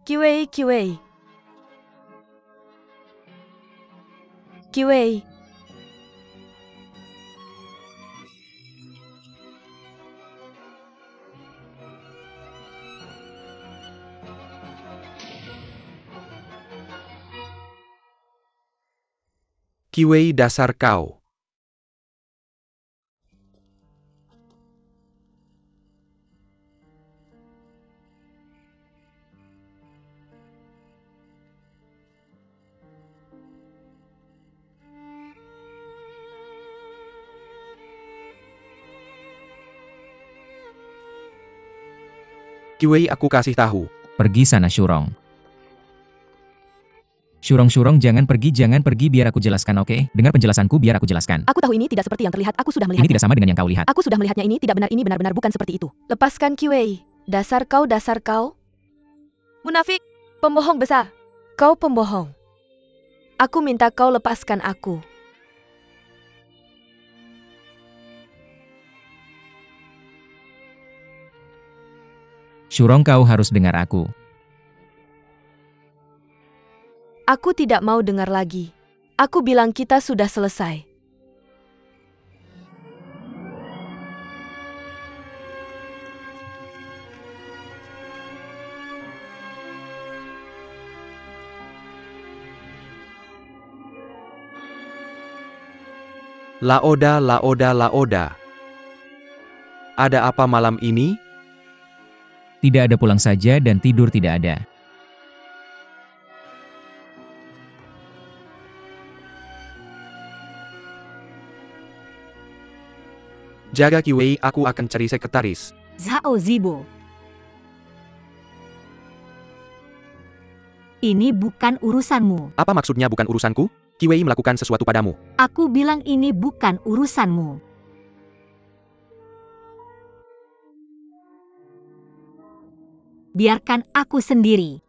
Kiwei, Kiwei. Kiwei. Kiwei dasar kau. Kiwei, aku kasih tahu. Pergi sana Shurong. Shurong, jangan pergi biar aku jelaskan, oke? Dengar penjelasanku biar aku jelaskan. Aku tahu ini tidak seperti yang terlihat, aku sudah Ini melihatnya. tidak sama dengan yang kau lihat. Aku sudah melihatnya, ini tidak benar, ini benar-benar bukan seperti itu. Lepaskan Kiwei. Dasar kau. Munafik. Pembohong besar. Kau pembohong. Aku minta kau lepaskan aku. Shurong, kau harus dengar aku. Aku tidak mau dengar lagi. Aku bilang kita sudah selesai. Laoda. Ada apa malam ini? Tidak ada, pulang saja dan tidur tidak ada. Jaga Kiwei, aku akan cari sekretaris. Zhao Zibo. Ini bukan urusanmu. Apa maksudnya bukan urusanku? Kiwei melakukan sesuatu padamu. Aku bilang ini bukan urusanmu. Biarkan aku sendiri.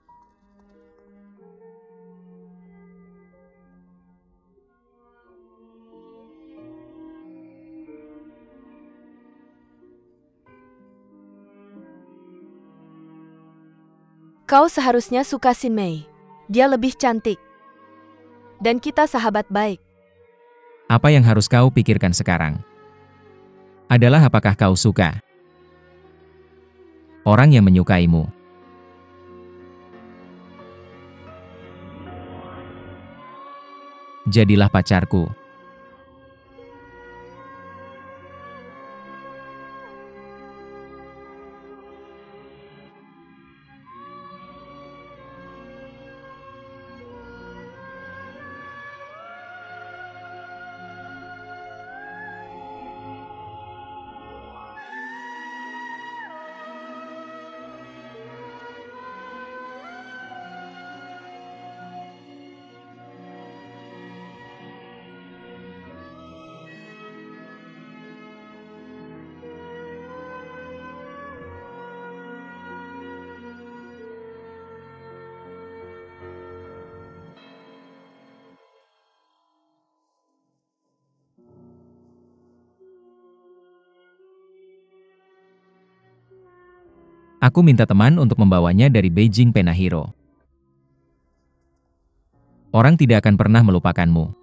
Kau seharusnya suka Xin Mei. Dia lebih cantik. Dan kita sahabat baik. Apa yang harus kau pikirkan sekarang adalah apakah kau suka orang yang menyukaimu. Jadilah pacarku. Aku minta teman untuk membawanya dari Beijing Penahiro. Orang tidak akan pernah melupakanmu.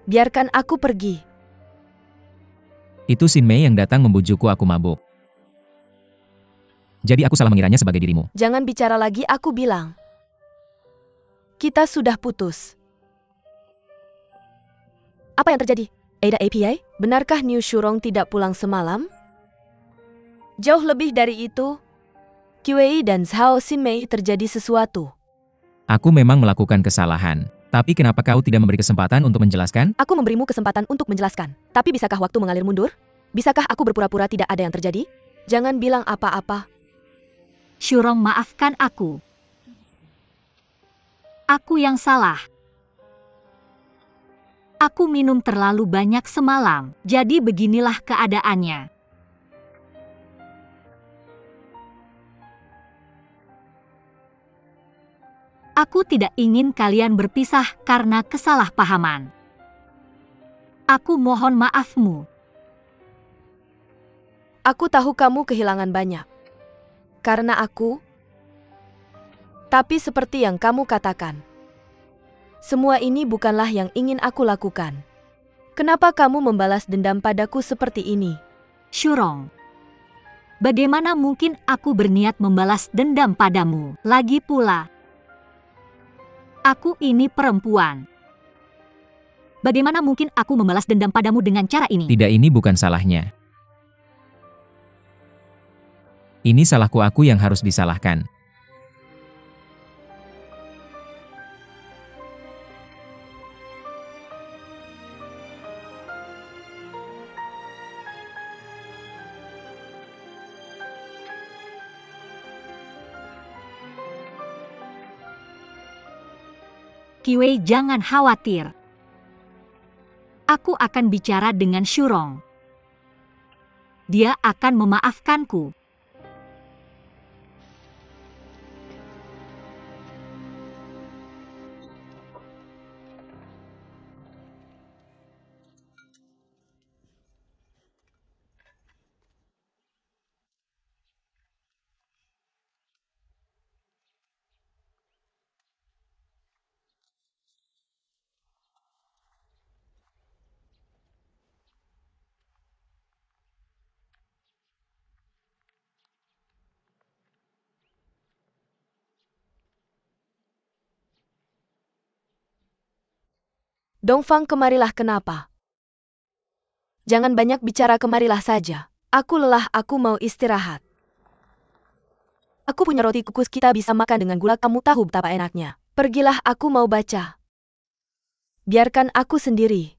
Biarkan aku pergi. Itu Xin Mei yang datang membujukku, aku mabuk. Jadi aku salah mengiranya sebagai dirimu. Jangan bicara lagi, aku bilang. Kita sudah putus. Apa yang terjadi? Ada API? Benarkah New Shurong tidak pulang semalam? Jauh lebih dari itu, Qi dan Zhao Xinmei terjadi sesuatu. Aku memang melakukan kesalahan. Tapi kenapa kau tidak memberi kesempatan untuk menjelaskan? Aku memberimu kesempatan untuk menjelaskan. Tapi bisakah waktu mengalir mundur? Bisakah aku berpura-pura tidak ada yang terjadi? Jangan bilang apa-apa. Shurong, maafkan aku. Aku yang salah. Aku minum terlalu banyak semalam, jadi beginilah keadaannya. Aku tidak ingin kalian berpisah karena kesalahpahaman. Aku mohon maafmu. Aku tahu kamu kehilangan banyak. Karena aku. Tapi seperti yang kamu katakan. Semua ini bukanlah yang ingin aku lakukan. Kenapa kamu membalas dendam padaku seperti ini? Shurong, bagaimana mungkin aku berniat membalas dendam padamu? Lagi pula, aku ini perempuan. Bagaimana mungkin aku membalas dendam padamu dengan cara ini? Tidak, ini bukan salahnya. Ini salahku, aku yang harus disalahkan. Qi, jangan khawatir. Aku akan bicara dengan Shurong. Dia akan memaafkanku. Dongfang, kemarilah. Kenapa? Jangan banyak bicara, kemarilah saja. Aku lelah, aku mau istirahat. Aku punya roti kukus, kita bisa makan dengan gula, kamu tahu betapa enaknya. Pergilah, aku mau baca. Biarkan aku sendiri.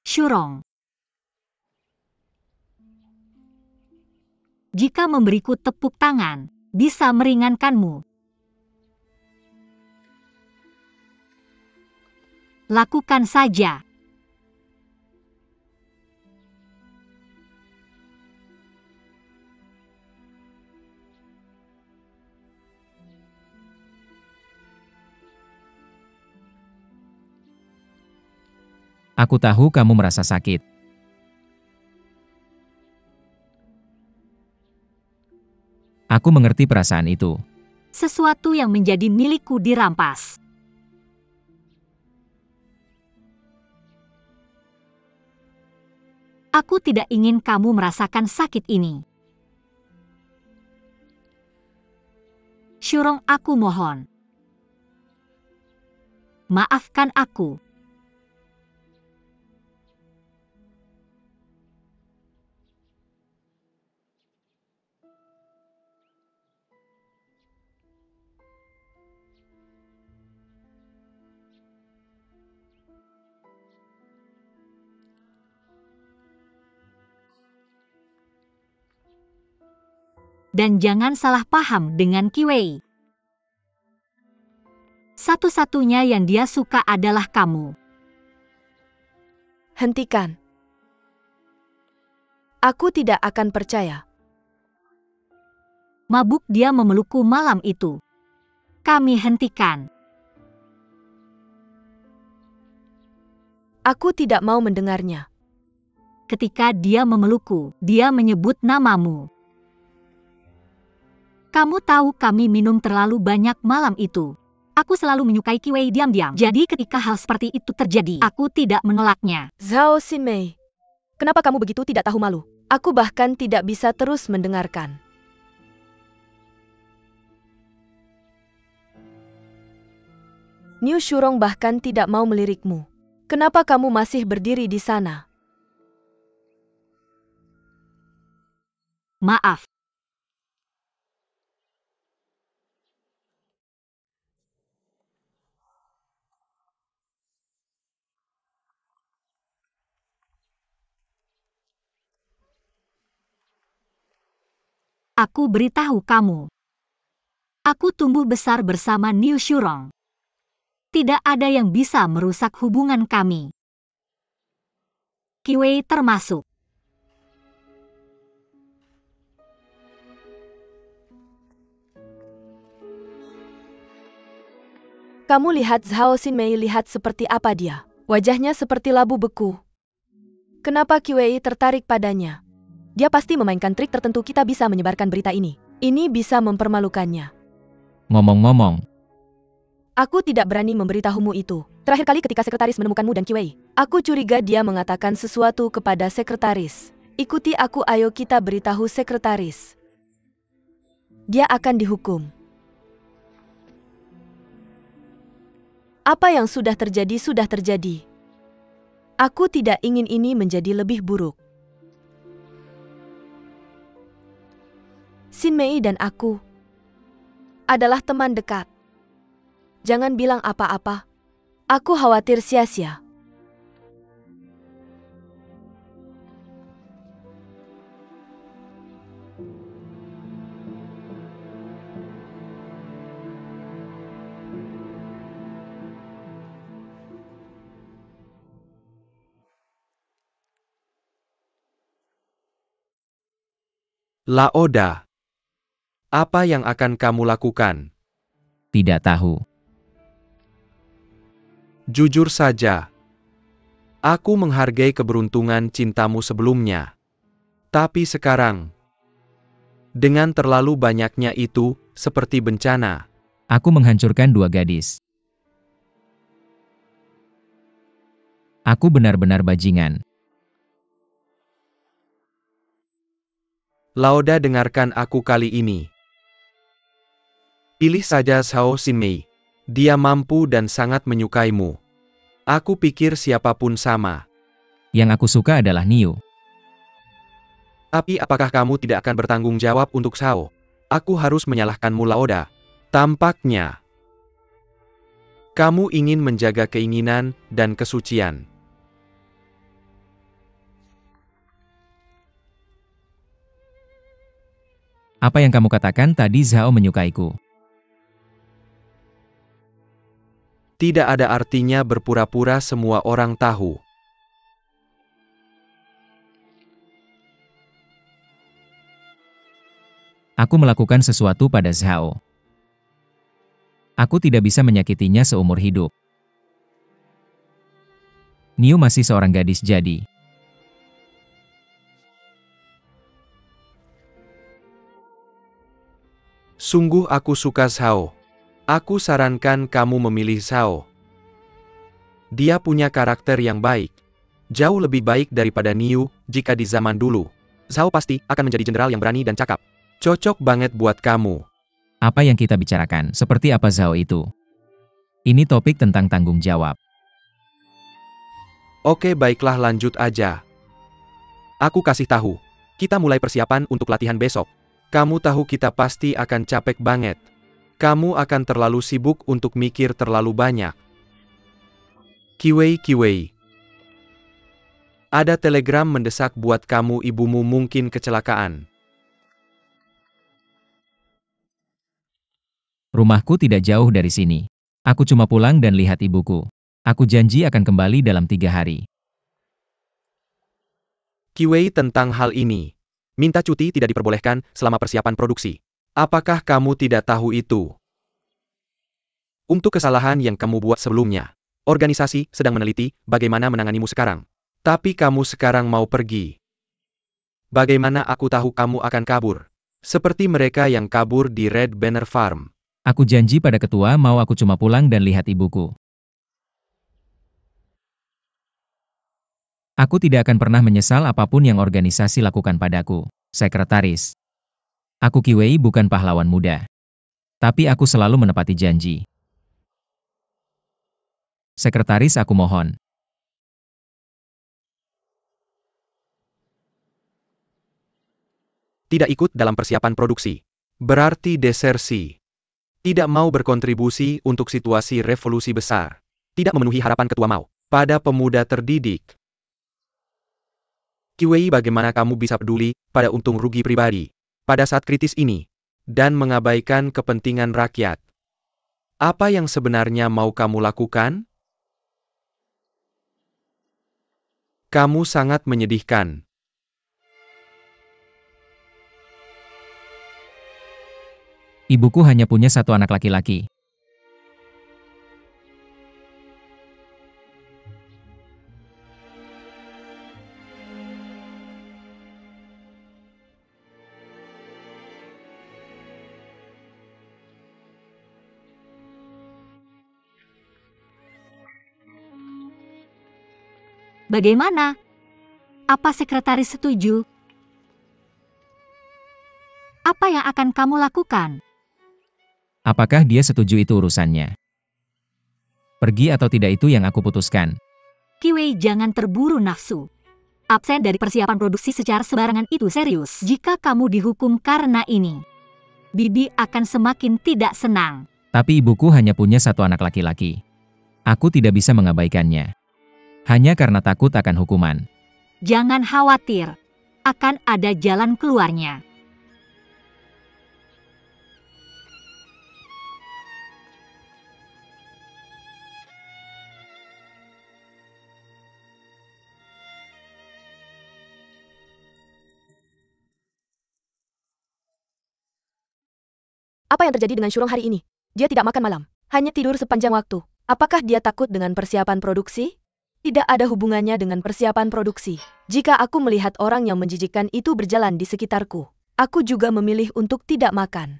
Shurong, jika memberiku tepuk tangan, bisa meringankanmu. Lakukan saja. Aku tahu kamu merasa sakit. Aku mengerti perasaan itu. Sesuatu yang menjadi milikku dirampas. Aku tidak ingin kamu merasakan sakit ini. Shurong, aku mohon. Maafkan aku. Dan jangan salah paham dengan Qi. Satu-satunya yang dia suka adalah kamu. Hentikan. Aku tidak akan percaya. Mabuk dia memelukku malam itu. Kami hentikan. Aku tidak mau mendengarnya. Ketika dia memelukku, dia menyebut namamu. Kamu tahu kami minum terlalu banyak malam itu. Aku selalu menyukai Qi diam-diam. Jadi ketika hal seperti itu terjadi, aku tidak menolaknya. Zhao Xinmei, kenapa kamu begitu tidak tahu malu? Aku bahkan tidak bisa terus mendengarkan. Niu Shurong bahkan tidak mau melirikmu. Kenapa kamu masih berdiri di sana? maaf. Aku beritahu kamu. Aku tumbuh besar bersama Niu Shurong. Tidak ada yang bisa merusak hubungan kami. Qiwei termasuk. Kamu lihat Zhao Xinmei lihat seperti apa dia. Wajahnya seperti labu beku. Kenapa Qiwei tertarik padanya? Dia pasti memainkan trik tertentu kita bisa menyebarkan berita ini. Ini bisa mempermalukannya. Ngomong-ngomong, Aku tidak berani memberitahumu itu. Terakhir kali ketika sekretaris menemukanmu dan Qiwei, aku curiga dia mengatakan sesuatu kepada sekretaris. Ikuti aku, ayo kita beritahu sekretaris. Dia akan dihukum. Apa yang sudah terjadi. Aku tidak ingin ini menjadi lebih buruk. Xinmei dan aku adalah teman dekat. Jangan bilang apa-apa. Aku khawatir sia-sia. Laoda. Apa yang akan kamu lakukan? tidak tahu. Jujur saja. Aku menghargai keberuntungan cintamu sebelumnya. Tapi sekarang, dengan terlalu banyaknya itu, seperti bencana. Aku menghancurkan 2 gadis. Aku benar-benar bajingan. Laoda, dengarkan aku kali ini. Pilih saja Zhao Xinmei. Dia mampu dan sangat menyukaimu. Aku pikir siapapun sama. Yang aku suka adalah Niu. Tapi apakah kamu tidak akan bertanggung jawab untuk Zhao? Aku harus menyalahkanmu, Laoda. Tampaknya kamu ingin menjaga keinginan dan kesucian. Apa yang kamu katakan tadi? Zhao menyukaiku. Tidak ada artinya berpura-pura semua orang tahu. Aku melakukan sesuatu pada Zhao. Aku tidak bisa menyakitinya seumur hidup. Niu masih seorang gadis jadi. Sungguh aku suka Zhao. Aku sarankan kamu memilih Zhao. Dia punya karakter yang baik. Jauh lebih baik daripada Niu jika di zaman dulu. Zhao pasti akan menjadi jenderal yang berani dan cakap. Cocok banget buat kamu. Apa yang kita bicarakan? Seperti apa Zhao itu? Ini topik tentang tanggung jawab. Oke, baiklah, lanjut aja. Aku kasih tahu. Kita mulai persiapan untuk latihan besok. Kamu tahu kita pasti akan capek banget. Kamu akan terlalu sibuk untuk mikir terlalu banyak. Qiwei. Ada telegram mendesak buat kamu, ibumu mungkin kecelakaan. Rumahku tidak jauh dari sini. Aku cuma pulang dan lihat ibuku. Aku janji akan kembali dalam 3 hari. Qiwei, tentang hal ini. Minta cuti tidak diperbolehkan selama persiapan produksi. Apakah kamu tidak tahu itu? Untuk kesalahan yang kamu buat sebelumnya, organisasi sedang meneliti bagaimana menanganimu sekarang. Tapi kamu sekarang mau pergi. Bagaimana aku tahu kamu akan kabur? Seperti mereka yang kabur di Red Banner Farm. Aku janji pada ketua mau aku cuma pulang dan lihat ibuku. Aku tidak akan pernah menyesal apapun yang organisasi lakukan padaku, sekretaris. Aku Qiwei bukan pahlawan muda. Tapi aku selalu menepati janji. Sekretaris, aku mohon. Tidak ikut dalam persiapan produksi. Berarti desersi. Tidak mau berkontribusi untuk situasi revolusi besar. Tidak memenuhi harapan Ketua Mao pada pemuda terdidik. Qi, bagaimana kamu bisa peduli pada untung rugi pribadi pada saat kritis ini dan mengabaikan kepentingan rakyat? Apa yang sebenarnya mau kamu lakukan? Kamu sangat menyedihkan. Ibuku hanya punya satu anak laki-laki. Bagaimana? Apa sekretaris setuju? Apa yang akan kamu lakukan? Apakah dia setuju itu urusannya? Pergi atau tidak itu yang aku putuskan. Qi, jangan terburu nafsu. Absen dari persiapan produksi secara sembarangan itu serius. Jika kamu dihukum karena ini, Bibi akan semakin tidak senang. Tapi ibuku hanya punya satu anak laki-laki. Aku tidak bisa mengabaikannya. Hanya karena takut akan hukuman. Jangan khawatir. Akan ada jalan keluarnya. Apa yang terjadi dengan Shurong hari ini? Dia tidak makan malam, hanya tidur sepanjang waktu. Apakah dia takut dengan persiapan produksi? Tidak ada hubungannya dengan persiapan produksi. Jika aku melihat orang yang menjijikkan itu berjalan di sekitarku, aku juga memilih untuk tidak makan.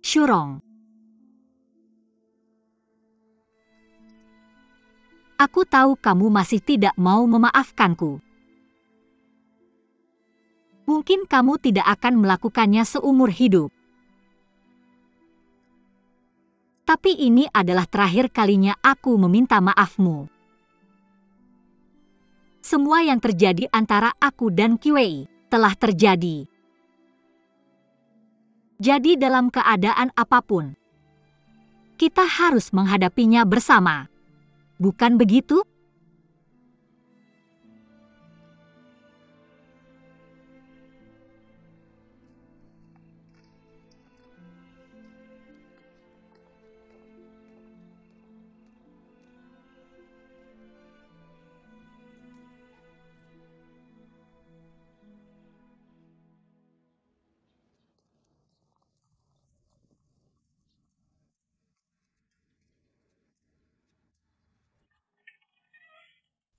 Shurong. Aku tahu kamu masih tidak mau memaafkanku. Mungkin kamu tidak akan melakukannya seumur hidup. Tapi ini adalah terakhir kalinya aku meminta maafmu. Semua yang terjadi antara aku dan Qi telah terjadi. Jadi dalam keadaan apapun, kita harus menghadapinya bersama. Bukan begitu?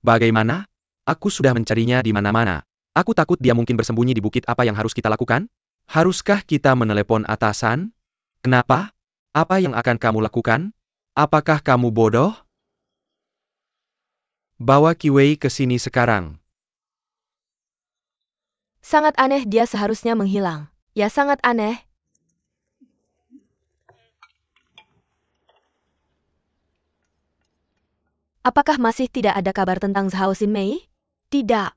Bagaimana? Aku sudah mencarinya di mana-mana. Aku takut dia mungkin bersembunyi di bukit. Apa yang harus kita lakukan? Haruskah kita menelepon atasan? Kenapa? Apa yang akan kamu lakukan? Apakah kamu bodoh? Bawa Qi ke sini sekarang. Sangat aneh, dia seharusnya menghilang. Ya, sangat aneh. Apakah masih tidak ada kabar tentang Zhao Xinmei? Tidak.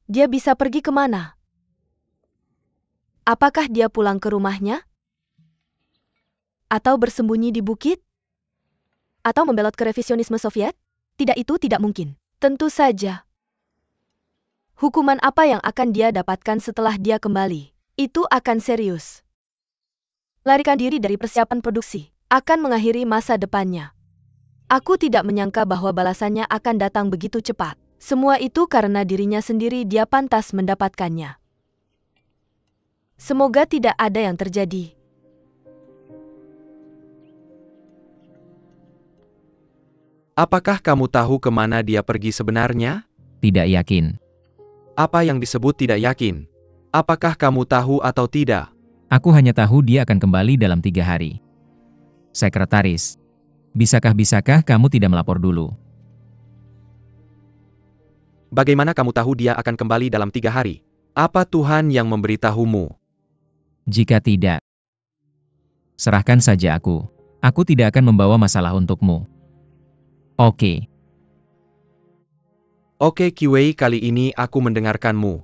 Dia bisa pergi kemana? Apakah dia pulang ke rumahnya? Atau bersembunyi di bukit? Atau membelot ke revisionisme Soviet? Tidak, itu tidak mungkin. Tentu saja. Hukuman apa yang akan dia dapatkan setelah dia kembali? Itu akan serius. Larikan diri dari persiapan produksi akan mengakhiri masa depannya. Aku tidak menyangka bahwa balasannya akan datang begitu cepat. Semua itu karena dirinya sendiri, dia pantas mendapatkannya. Semoga tidak ada yang terjadi. Apakah kamu tahu kemana dia pergi sebenarnya? Tidak yakin. Apa yang disebut tidak yakin? Apakah kamu tahu atau tidak? Aku hanya tahu dia akan kembali dalam 3 hari. Sekretaris, bisakah kamu tidak melapor dulu? Bagaimana kamu tahu dia akan kembali dalam 3 hari? Apa Tuhan yang memberitahumu? Jika tidak, serahkan saja aku. Aku tidak akan membawa masalah untukmu. Oke. Oke Kiwei, kali ini aku mendengarkanmu.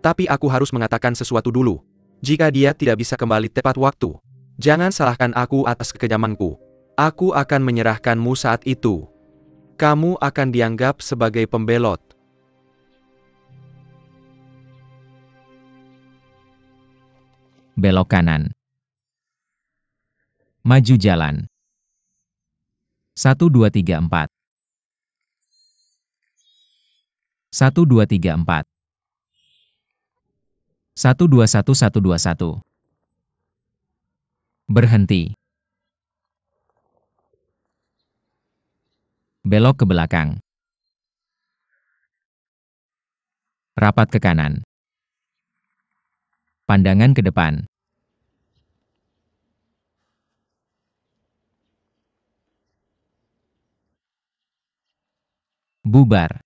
Tapi aku harus mengatakan sesuatu dulu. Jika dia tidak bisa kembali tepat waktu, jangan salahkan aku atas kekejamanku. Aku akan menyerahkanmu saat itu. Kamu akan dianggap sebagai pembelot. Belok kanan. Maju jalan. 1, 2, 3, 4. 1, 2, 3, 4. 1, 2, 1, 1, 2, 1. Berhenti. Belok ke belakang. Rapat ke kanan. Pandangan ke depan. Bubar.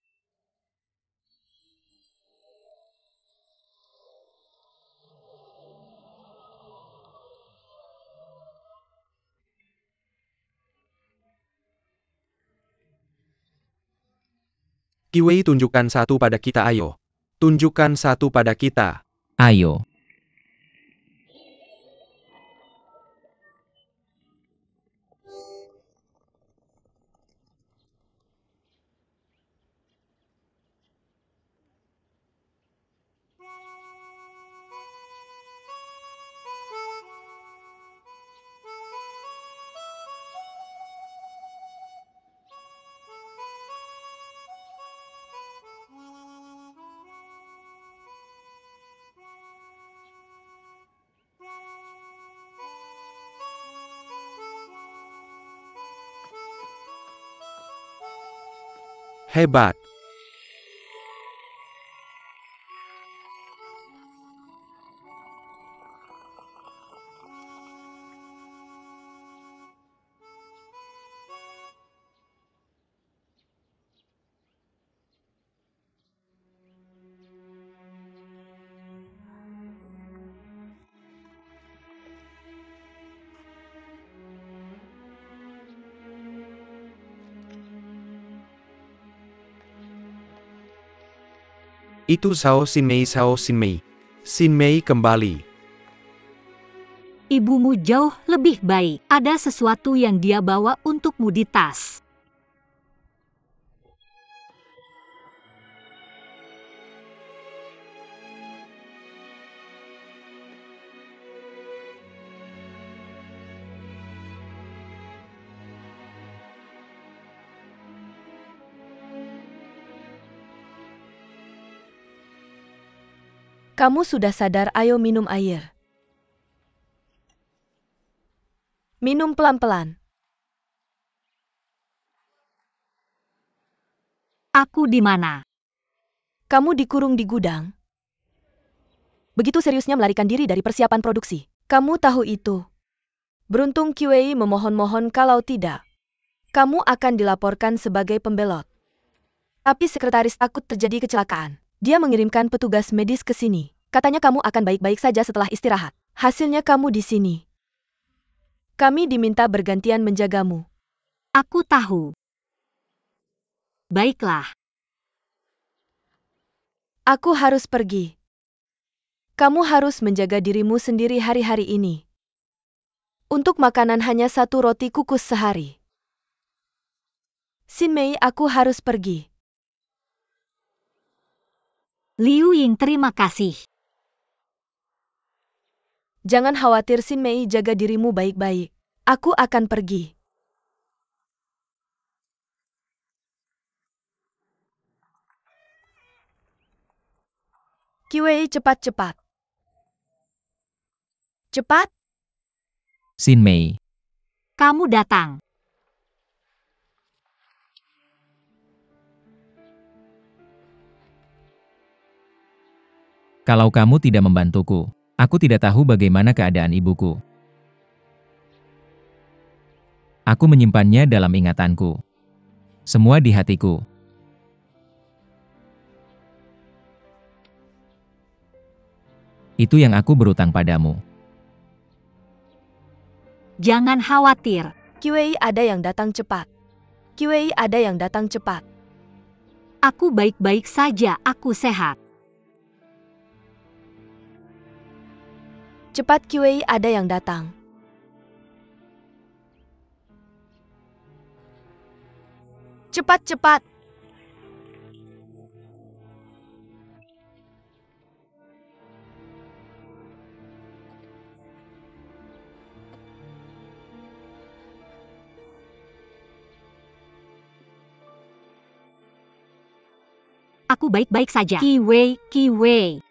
Kiwei, tunjukkan satu pada kita, ayo. Tunjukkan satu pada kita. Ayo. Hebat. Itu Xiao Xinmei, Xiao Xinmei. Xinmei kembali. Ibumu jauh lebih baik. Ada sesuatu yang dia bawa untukmu di tas. Kamu sudah sadar, ayo minum air. Minum pelan-pelan. Aku di mana? Kamu dikurung di gudang. Begitu seriusnya melarikan diri dari persiapan produksi. Kamu tahu itu. Beruntung Kiwei memohon-mohon, kalau tidak, kamu akan dilaporkan sebagai pembelot. Tapi sekretaris takut terjadi kecelakaan. Dia mengirimkan petugas medis ke sini. Katanya kamu akan baik-baik saja setelah istirahat. Hasilnya kamu di sini. Kami diminta bergantian menjagamu. Aku tahu. Baiklah. Aku harus pergi. Kamu harus menjaga dirimu sendiri hari-hari ini. Untuk makanan hanya 1 roti kukus sehari. Xinmei, aku harus pergi. Liu Ying, terima kasih. Jangan khawatir Xinmei, jaga dirimu baik-baik. Aku akan pergi. Kiwei, cepat-cepat. Cepat. Xinmei. Kamu datang. Kalau kamu tidak membantuku, aku tidak tahu bagaimana keadaan ibuku. Aku menyimpannya dalam ingatanku. Semua di hatiku. Itu yang aku berutang padamu. Jangan khawatir. Kiwei ada yang datang cepat. Kiwei ada yang datang cepat. Aku baik-baik saja, aku sehat. Cepat Kiwei ada yang datang. Cepat-cepat. Aku baik-baik saja. Kiwei, Kiwei.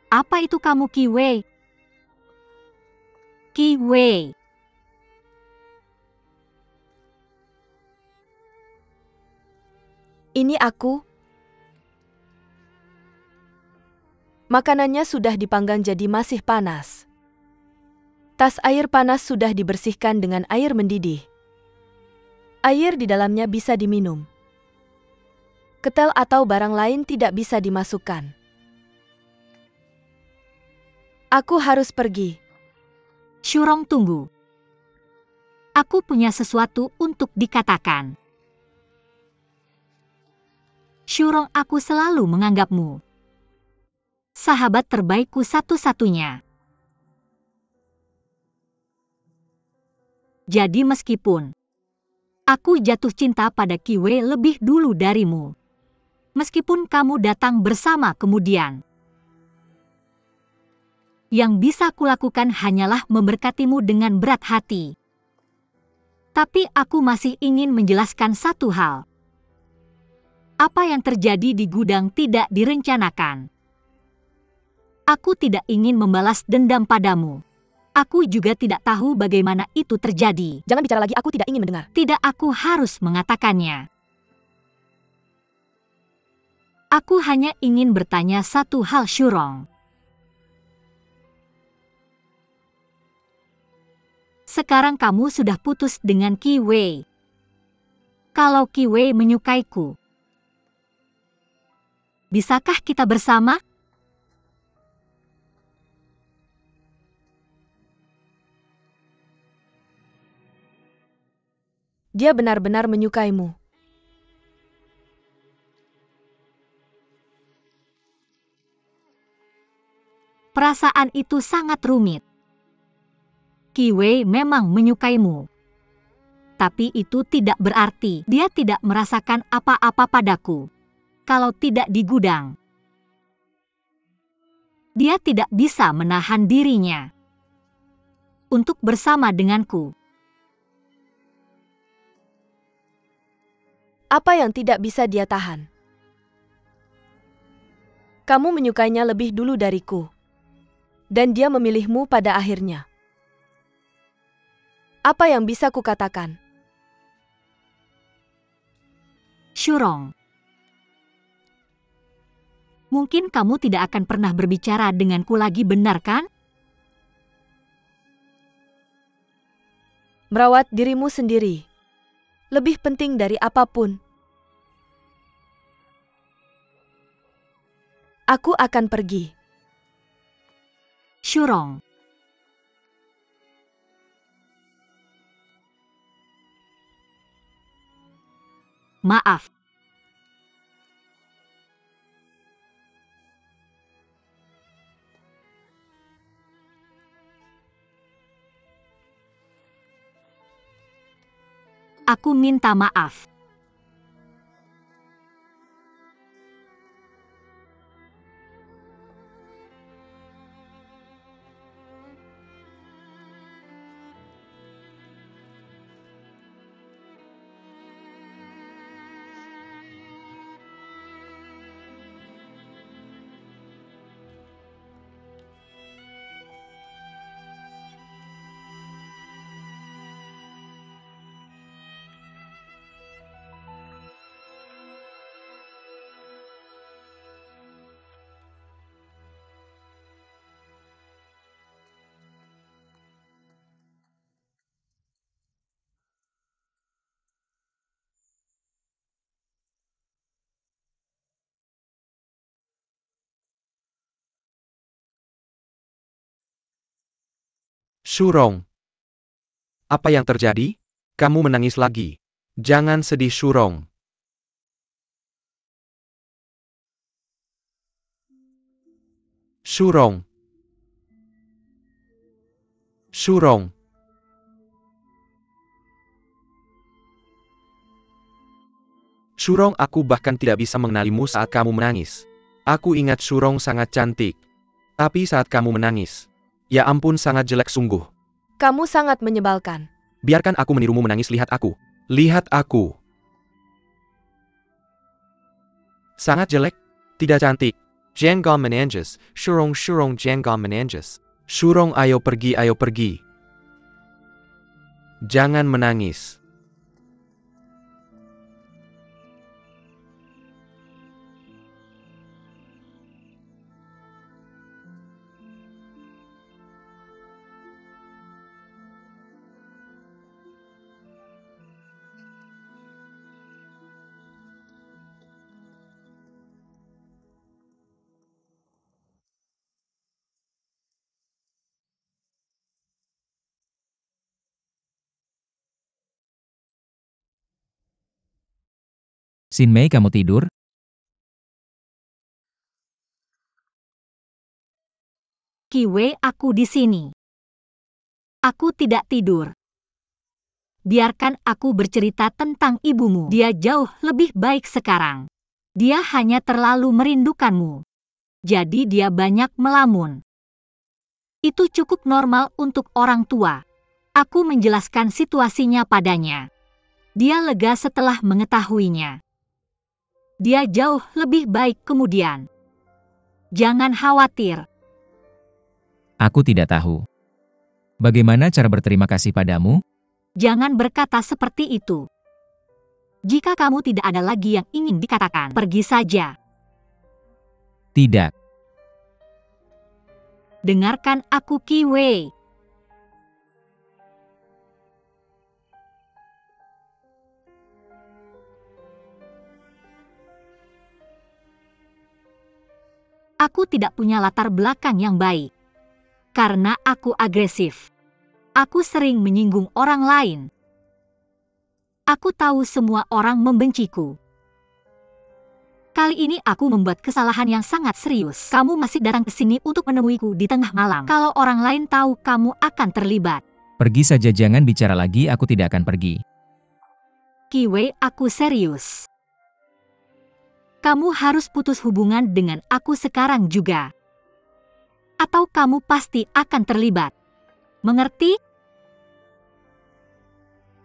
Apa itu kamu, Kiwei? Kiwei. Ini aku. Makanannya sudah dipanggang jadi masih panas. Tas air panas sudah dibersihkan dengan air mendidih. Air di dalamnya bisa diminum. Ketel atau barang lain tidak bisa dimasukkan. Aku harus pergi. Shurong, tunggu. Aku punya sesuatu untuk dikatakan. Shurong, aku selalu menganggapmu sahabat terbaikku satu-satunya. Jadi meskipun aku jatuh cinta pada Kiwei lebih dulu darimu, meskipun kamu datang bersama kemudian, yang bisa kulakukan hanyalah memberkatimu dengan berat hati. Tapi aku masih ingin menjelaskan satu hal. Apa yang terjadi di gudang tidak direncanakan. Aku tidak ingin membalas dendam padamu. Aku juga tidak tahu bagaimana itu terjadi. Jangan bicara lagi, aku tidak ingin mendengar. Tidak, aku harus mengatakannya. Aku hanya ingin bertanya satu hal, Shurong. Sekarang kamu sudah putus dengan Kiwei. Kalau Kiwei menyukaiku, bisakah kita bersama? Dia benar-benar menyukaimu. Perasaan itu sangat rumit. Kiwei memang menyukaimu. Tapi itu tidak berarti dia tidak merasakan apa-apa padaku. Kalau tidak di gudang, dia tidak bisa menahan dirinya untuk bersama denganku. Apa yang tidak bisa dia tahan? Kamu menyukainya lebih dulu dariku. Dan dia memilihmu pada akhirnya. Apa yang bisa kukatakan? Shurong, mungkin kamu tidak akan pernah berbicara denganku lagi, benar kan? Merawat dirimu sendiri. Lebih penting dari apapun. Aku akan pergi. Shurong, maaf. Aku minta maaf. Shurong. Apa yang terjadi? Kamu menangis lagi. Jangan sedih, Shurong. Shurong. Shurong. Shurong, aku bahkan tidak bisa mengenalimu saat kamu menangis. Aku ingat Shurong sangat cantik. Tapi saat kamu menangis, ya ampun, sangat jelek sungguh. Kamu sangat menyebalkan. Biarkan aku menirumu menangis, lihat aku. Lihat aku. Sangat jelek, tidak cantik. Jangan menangis, Shurong, Shurong, jangan menangis. Shurong, ayo pergi, ayo pergi. Jangan menangis. Xin Mei, kamu tidur? Kiwei, aku di sini. Aku tidak tidur. Biarkan aku bercerita tentang ibumu. Dia jauh lebih baik sekarang. Dia hanya terlalu merindukanmu. Jadi dia banyak melamun. Itu cukup normal untuk orang tua. Aku menjelaskan situasinya padanya. Dia lega setelah mengetahuinya. Dia jauh lebih baik kemudian. Jangan khawatir. Aku tidak tahu. Bagaimana cara berterima kasih padamu? Jangan berkata seperti itu. Jika kamu tidak ada lagi yang ingin dikatakan, pergi saja. Tidak. Dengarkan aku, Kiwei. Aku tidak punya latar belakang yang baik. Karena aku agresif. Aku sering menyinggung orang lain. Aku tahu semua orang membenciku. Kali ini aku membuat kesalahan yang sangat serius. Kamu masih datang ke sini untuk menemuiku di tengah malam. Kalau orang lain tahu, kamu akan terlibat. Pergi saja, jangan bicara lagi, aku tidak akan pergi. Kiwei, aku serius. Kamu harus putus hubungan dengan aku sekarang juga. Atau kamu pasti akan terlibat. Mengerti?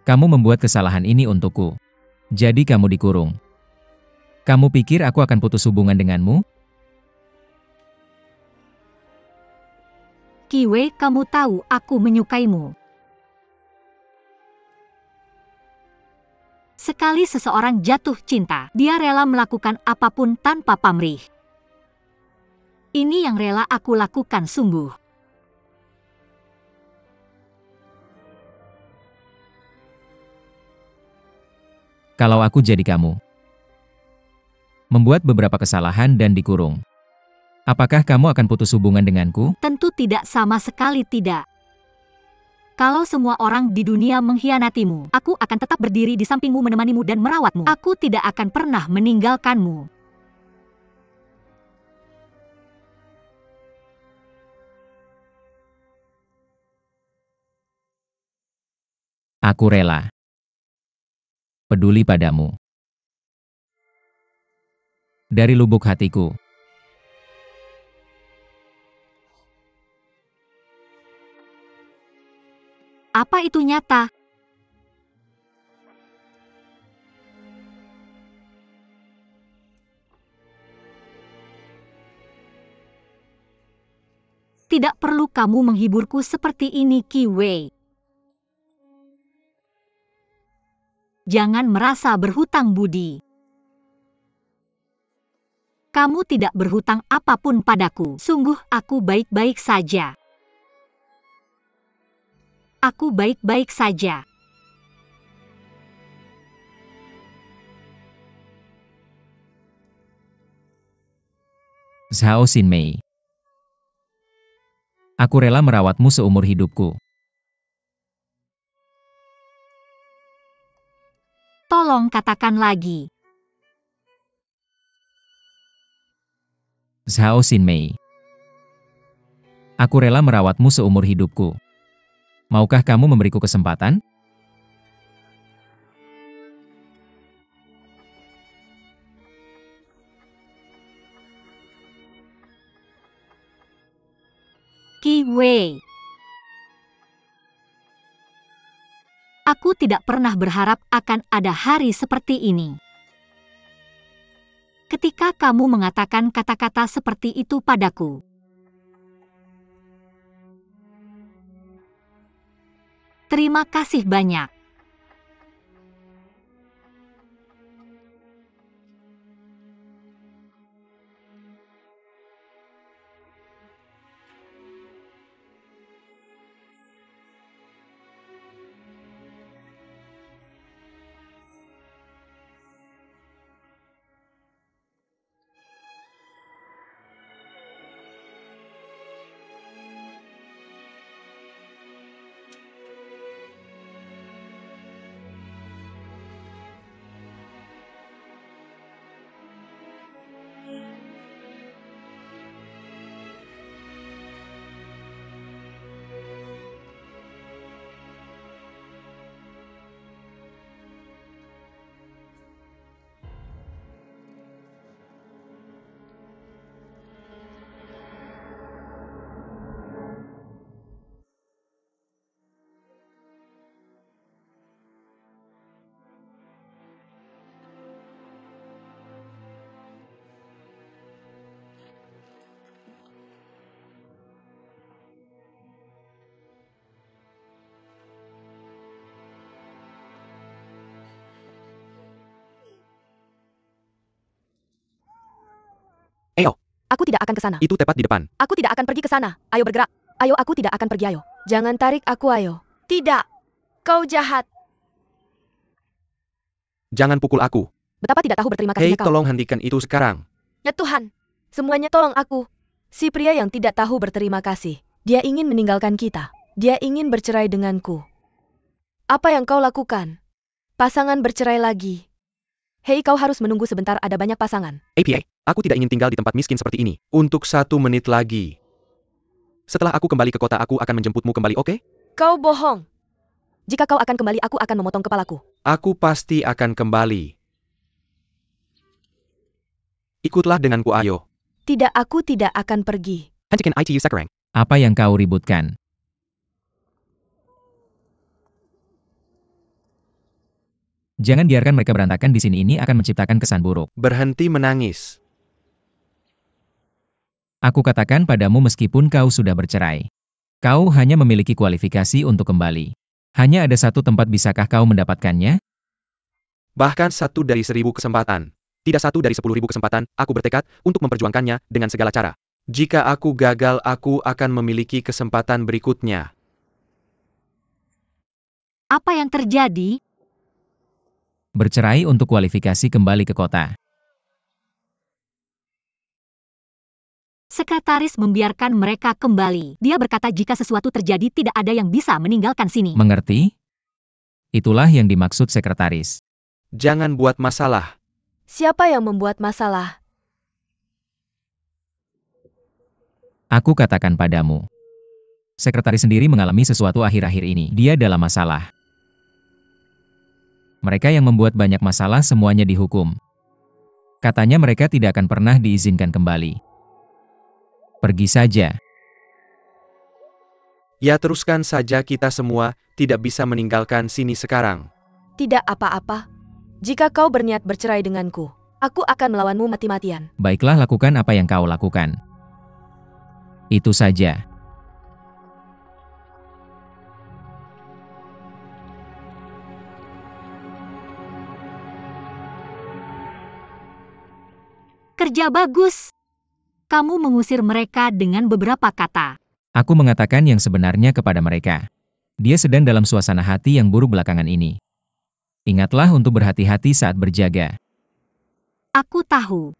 Kamu membuat kesalahan ini untukku. Jadi kamu dikurung. Kamu pikir aku akan putus hubungan denganmu? Kiwei, kamu tahu aku menyukaimu. Sekali seseorang jatuh cinta, dia rela melakukan apapun tanpa pamrih. Ini yang rela aku lakukan sungguh. Kalau aku jadi kamu, membuat beberapa kesalahan dan dikurung, apakah kamu akan putus hubungan denganku? Tentu tidak, sama sekali tidak. Kalau semua orang di dunia mengkhianatimu, aku akan tetap berdiri di sampingmu, menemanimu dan merawatmu. Aku tidak akan pernah meninggalkanmu. Aku rela peduli padamu. Dari lubuk hatiku. Apa itu nyata? Tidak perlu kamu menghiburku seperti ini, Kiwei. Jangan merasa berhutang budi. Kamu tidak berhutang apapun padaku. Sungguh, aku baik-baik saja. Aku baik-baik saja. Zhao Xinmei. Aku rela merawatmu seumur hidupku. tolong katakan lagi. Zhao Xinmei. Aku rela merawatmu seumur hidupku. Maukah kamu memberiku kesempatan? Qi Wei. Aku tidak pernah berharap akan ada hari seperti ini. Ketika kamu mengatakan kata-kata seperti itu padaku. Terima kasih banyak. Ayo, Aku tidak akan ke sana. itu tepat di depan. Aku tidak akan pergi ke sana. Ayo bergerak. Ayo, aku tidak akan pergi, ayo. Jangan tarik aku, ayo. Tidak. Kau jahat. Jangan pukul aku. Betapa tidak tahu berterima Hei, kasihnya kau. tolong hentikan itu sekarang. Ya Tuhan. Semuanya tolong aku. Si pria yang tidak tahu berterima kasih. Dia ingin meninggalkan kita. Dia ingin bercerai denganku. Apa yang kau lakukan? Pasangan bercerai lagi. Hei, kau harus menunggu sebentar, ada banyak pasangan. APA, aku tidak ingin tinggal di tempat miskin seperti ini. Untuk 1 menit lagi. Setelah aku kembali ke kota, aku akan menjemputmu kembali, oke? Kau bohong. Jika kau akan kembali, aku akan memotong kepalaku. Aku pasti akan kembali. Ikutlah denganku, ayo. Tidak, aku tidak akan pergi. Hentikan itu sekarang. Apa yang kau ributkan? Jangan biarkan mereka berantakan di sini, ini akan menciptakan kesan buruk. Berhenti menangis. Aku katakan padamu meskipun kau sudah bercerai. Kau hanya memiliki kualifikasi untuk kembali. Hanya ada satu tempat, bisakah kau mendapatkannya? Bahkan 1 dari 1000 kesempatan. Tidak 1 dari 10.000 kesempatan, aku bertekad untuk memperjuangkannya dengan segala cara. Jika aku gagal, aku akan memiliki kesempatan berikutnya. Apa yang terjadi? Bercerai untuk kualifikasi kembali ke kota. Sekretaris membiarkan mereka kembali. Dia berkata jika sesuatu terjadi tidak ada yang bisa meninggalkan sini. Mengerti? Itulah yang dimaksud sekretaris. Jangan buat masalah. Siapa yang membuat masalah? Aku katakan padamu. Sekretaris sendiri mengalami sesuatu akhir-akhir ini. Dia dalam masalah. Mereka yang membuat banyak masalah semuanya dihukum. Katanya mereka tidak akan pernah diizinkan kembali. Pergi saja. Ya, teruskan saja, kita semua tidak bisa meninggalkan sini sekarang. Tidak apa-apa. Jika kau berniat bercerai denganku, aku akan melawanmu mati-matian. Baiklah, lakukan apa yang kau lakukan. Itu saja. Kerja bagus. Kamu mengusir mereka dengan beberapa kata. Aku mengatakan yang sebenarnya kepada mereka. Dia sedang dalam suasana hati yang buruk belakangan ini. Ingatlah untuk berhati-hati saat berjaga. Aku tahu.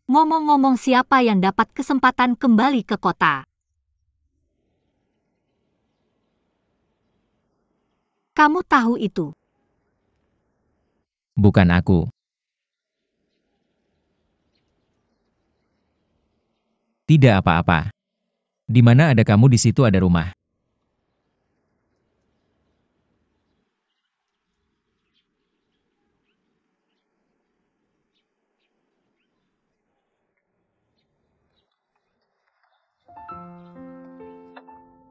Ngomong-ngomong, siapa yang dapat kesempatan kembali ke kota? Kamu tahu itu. bukan aku. Tidak apa-apa. Di mana ada kamu di situ ada rumah.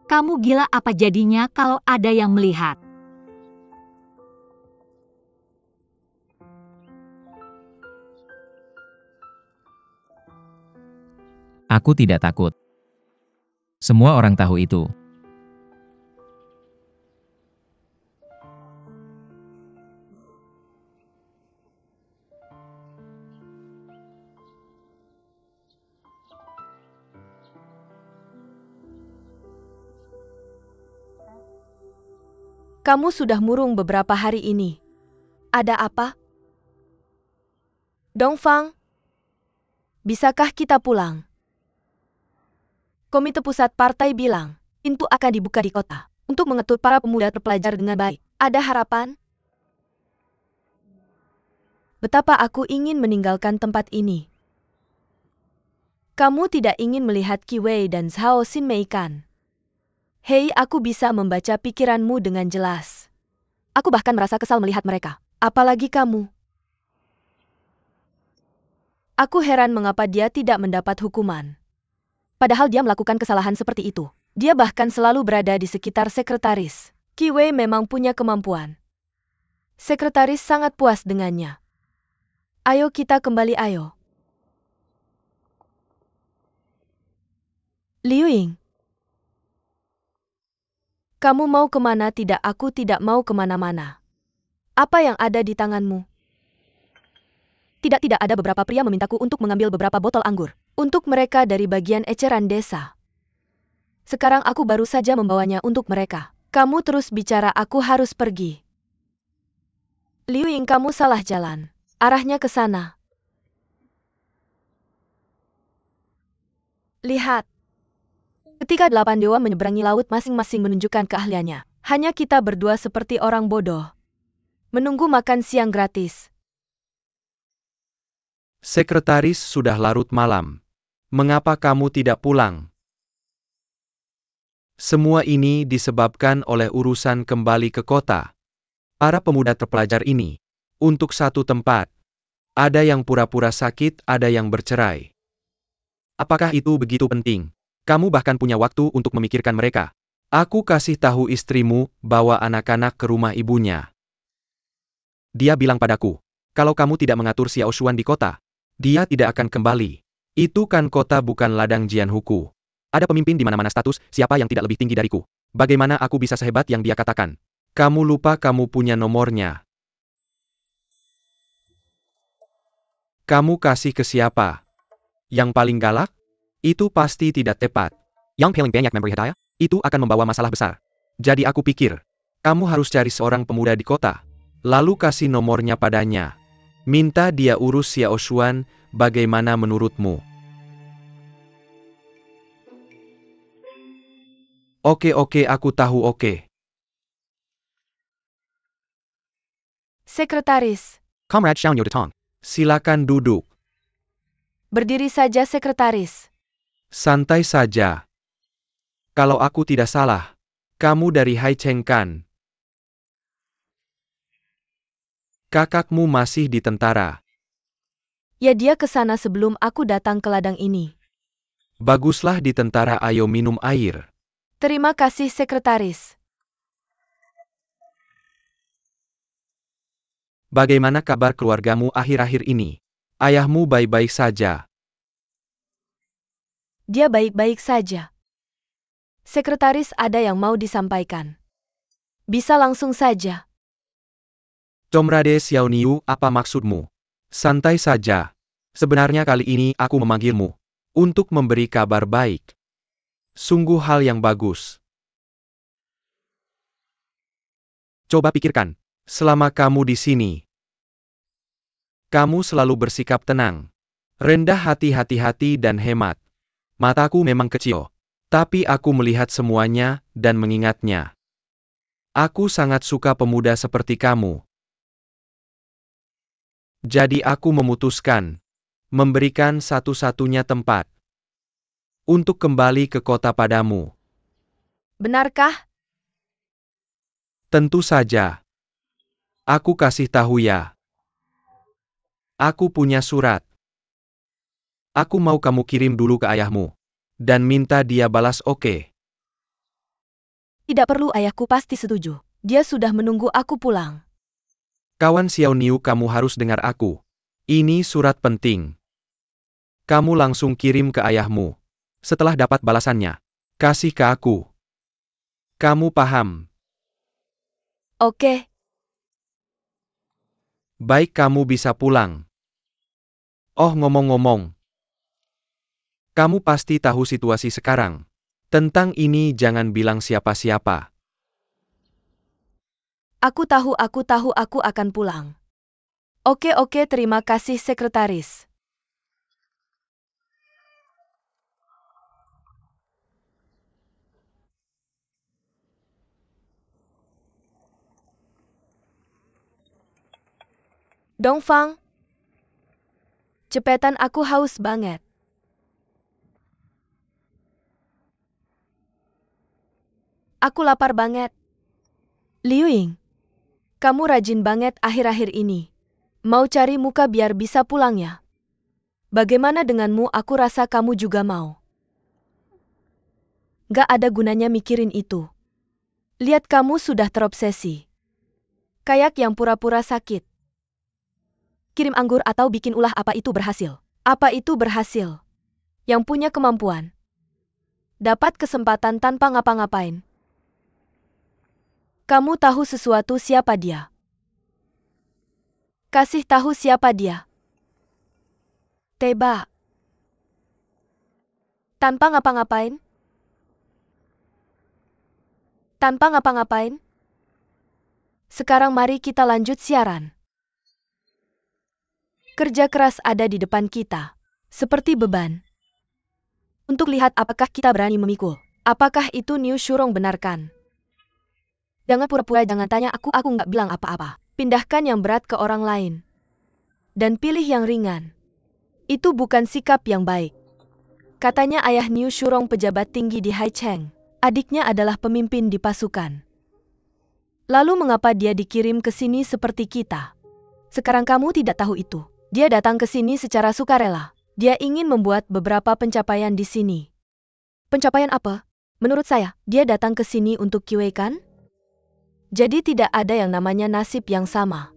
Kamu gila apa jadinya kalau ada yang melihat? Aku tidak takut. Semua orang tahu itu. Kamu sudah murung beberapa hari ini. Ada apa? Dongfang, bisakah kita pulang? Komite pusat partai bilang, pintu akan dibuka di kota untuk mengetuk para pemuda terpelajar dengan baik. Ada harapan? Betapa aku ingin meninggalkan tempat ini. Kamu tidak ingin melihat Qi Wei dan Zhao Xinmei kan? Hei, aku bisa membaca pikiranmu dengan jelas. Aku bahkan merasa kesal melihat mereka. Apalagi kamu. Aku heran mengapa dia tidak mendapat hukuman. Padahal dia melakukan kesalahan seperti itu. Dia bahkan selalu berada di sekitar sekretaris. Qi Wei memang punya kemampuan. Sekretaris sangat puas dengannya. Ayo kita kembali, ayo. Liu Ying. Kamu mau kemana? Tidak, aku tidak mau kemana-mana. Apa yang ada di tanganmu? Tidak ada beberapa pria memintaku untuk mengambil beberapa botol anggur. Untuk mereka dari bagian eceran desa. Sekarang aku baru saja membawanya untuk mereka. Kamu terus bicara, aku harus pergi. Liu Ying, kamu salah jalan. Arahnya ke sana. Lihat. Ketika 8 dewa menyeberangi laut masing-masing menunjukkan keahliannya. Hanya kita berdua seperti orang bodoh. Menunggu makan siang gratis. Sekretaris, sudah larut malam. Mengapa kamu tidak pulang? Semua ini disebabkan oleh urusan kembali ke kota. Para pemuda terpelajar ini, untuk satu tempat. Ada yang pura-pura sakit, ada yang bercerai. Apakah itu begitu penting? Kamu bahkan punya waktu untuk memikirkan mereka. Aku kasih tahu istrimu, bawa anak-anak ke rumah ibunya. Dia bilang padaku, kalau kamu tidak mengatur Xiao Xuan di kota, dia tidak akan kembali. Itu kan kota, bukan ladang Jianhuku. Ada pemimpin di mana-mana status, siapa yang tidak lebih tinggi dariku? Bagaimana aku bisa sehebat yang dia katakan? Kamu lupa kamu punya nomornya. Kamu kasih ke siapa? Yang paling galak? Itu pasti tidak tepat. Yang paling banyak memberi hadiah? Itu akan membawa masalah besar. Jadi aku pikir, kamu harus cari seorang pemuda di kota. Lalu kasih nomornya padanya. Minta dia urus Xiao Xuan, bagaimana menurutmu? Oke, aku tahu, oke. Sekretaris. Comrade Xiao Tong. Silakan duduk. Berdiri saja, sekretaris. Santai saja. Kalau aku tidak salah, kamu dari Hai Cheng kan? Kakakmu masih di tentara. Ya, dia ke sana sebelum aku datang ke ladang ini. Baguslah di tentara, ayo minum air. Terima kasih, sekretaris. Bagaimana kabar keluargamu akhir-akhir ini? Ayahmu baik-baik saja. Dia baik-baik saja. Sekretaris, ada yang mau disampaikan. Bisa langsung saja. Comrade Xiao Niu, apa maksudmu? Santai saja. Sebenarnya kali ini aku memanggilmu untuk memberi kabar baik. Sungguh hal yang bagus. Coba pikirkan, selama kamu di sini, kamu selalu bersikap tenang, rendah hati, hati-hati dan hemat. Mataku memang kecil, tapi aku melihat semuanya dan mengingatnya. Aku sangat suka pemuda seperti kamu. Jadi aku memutuskan memberikan satu-satunya tempat untuk kembali ke kota padamu. Benarkah? Tentu saja. Aku kasih tahu ya. Aku punya surat. Aku mau kamu kirim dulu ke ayahmu. Dan minta dia balas oke. Tidak perlu, ayahku pasti setuju. Dia sudah menunggu aku pulang. Kawan Xiao Niu, kamu harus dengar aku. Ini surat penting. Kamu langsung kirim ke ayahmu. Setelah dapat balasannya, kasih ke aku. Kamu paham? Oke, Baik, kamu bisa pulang. Oh, ngomong-ngomong. Kamu pasti tahu situasi sekarang. Tentang ini jangan bilang siapa-siapa. aku tahu aku akan pulang. Oke, terima kasih sekretaris. Dongfang, cepetan, aku haus banget. Aku lapar banget. Liu Ying, kamu rajin banget akhir-akhir ini. Mau cari muka biar bisa pulang ya? Bagaimana denganmu? Aku rasa kamu juga mau. Gak ada gunanya mikirin itu. Lihat, kamu sudah terobsesi. Kayak yang pura-pura sakit. Kirim anggur atau bikin ulah, apa itu berhasil? Apa itu berhasil? Yang punya kemampuan. Dapat kesempatan tanpa ngapa-ngapain. Kamu tahu sesuatu siapa dia? Kasih tahu siapa dia. Teba. Tanpa ngapa-ngapain? Tanpa ngapa-ngapain? Sekarang mari kita lanjut siaran. Kerja keras ada di depan kita. Seperti beban. Untuk lihat apakah kita berani memikul. Apakah itu Niu Shurong benarkan? Jangan pura-pura, jangan tanya aku nggak bilang apa-apa. Pindahkan yang berat ke orang lain. Dan pilih yang ringan. Itu bukan sikap yang baik. Katanya ayah Niu Shurong pejabat tinggi di Haicheng. Adiknya adalah pemimpin di pasukan. Lalu mengapa dia dikirim ke sini seperti kita? Sekarang kamu tidak tahu itu. Dia datang ke sini secara sukarela. Dia ingin membuat beberapa pencapaian di sini. Pencapaian apa? Menurut saya, dia datang ke sini untuk Kiwei kan? Jadi tidak ada yang namanya nasib yang sama.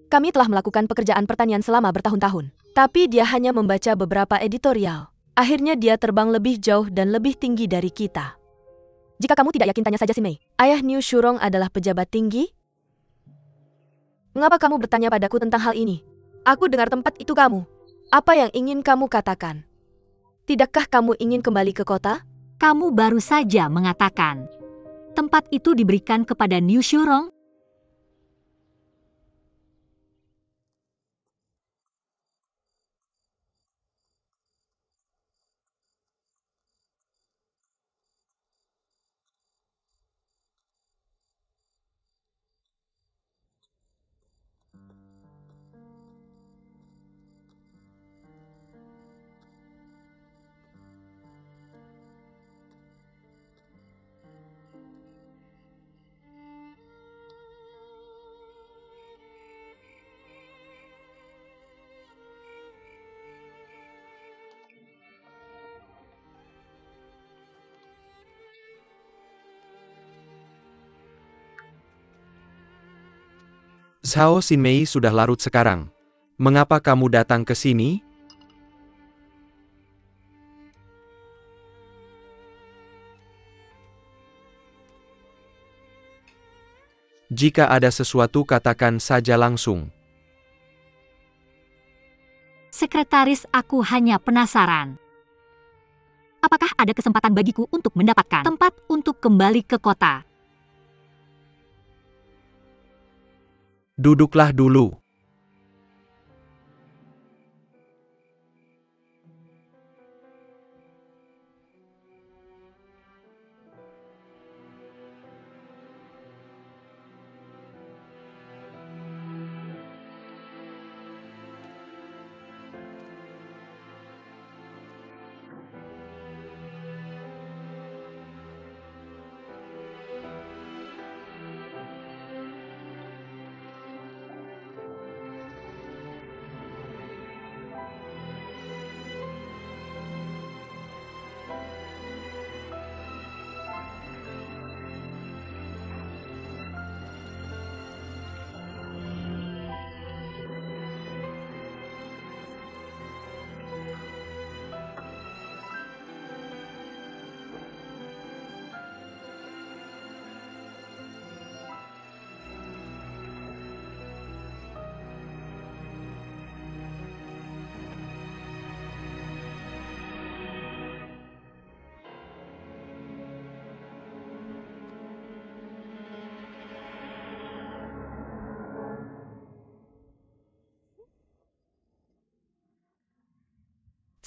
Kami telah melakukan pekerjaan pertanian selama bertahun-tahun. Tapi dia hanya membaca beberapa editorial. Akhirnya dia terbang lebih jauh dan lebih tinggi dari kita. Jika kamu tidak yakin, tanya saja si Mei. Ayah Niu Shurong adalah pejabat tinggi? Mengapa kamu bertanya padaku tentang hal ini? Aku dengar tempat itu kamu. Apa yang ingin kamu katakan? Tidakkah kamu ingin kembali ke kota? Kamu baru saja mengatakan tempat itu diberikan kepada Niu Shurong. Zhao Xinmei sudah larut sekarang. Mengapa kamu datang ke sini? Jika ada sesuatu, katakan saja langsung. Sekretaris, aku hanya penasaran. Apakah ada kesempatan bagiku untuk mendapatkan tempat untuk kembali ke kota? Duduklah dulu.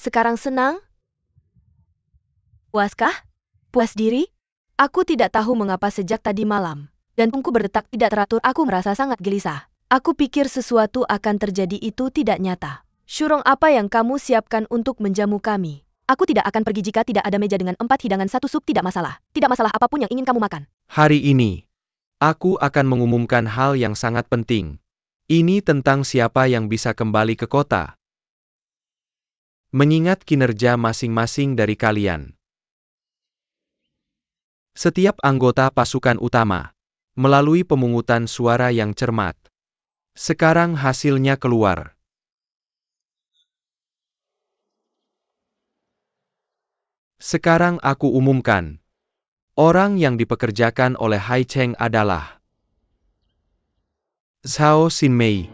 Sekarang senang? Puaskah? Puas diri? Aku tidak tahu mengapa sejak tadi malam. Jantungku berdetak tidak teratur, aku merasa sangat gelisah. Aku pikir sesuatu akan terjadi itu tidak nyata. Shurong, apa yang kamu siapkan untuk menjamu kami? Aku tidak akan pergi jika tidak ada meja dengan 4 hidangan 1 sup, tidak masalah. Tidak masalah apapun yang ingin kamu makan. Hari ini, aku akan mengumumkan hal yang sangat penting. Ini tentang siapa yang bisa kembali ke kota. Mengingat kinerja masing-masing dari kalian. Setiap anggota pasukan utama, melalui pemungutan suara yang cermat. Sekarang hasilnya keluar. Sekarang aku umumkan. Orang yang dipekerjakan oleh Hai Cheng adalah Zhao Xinmei.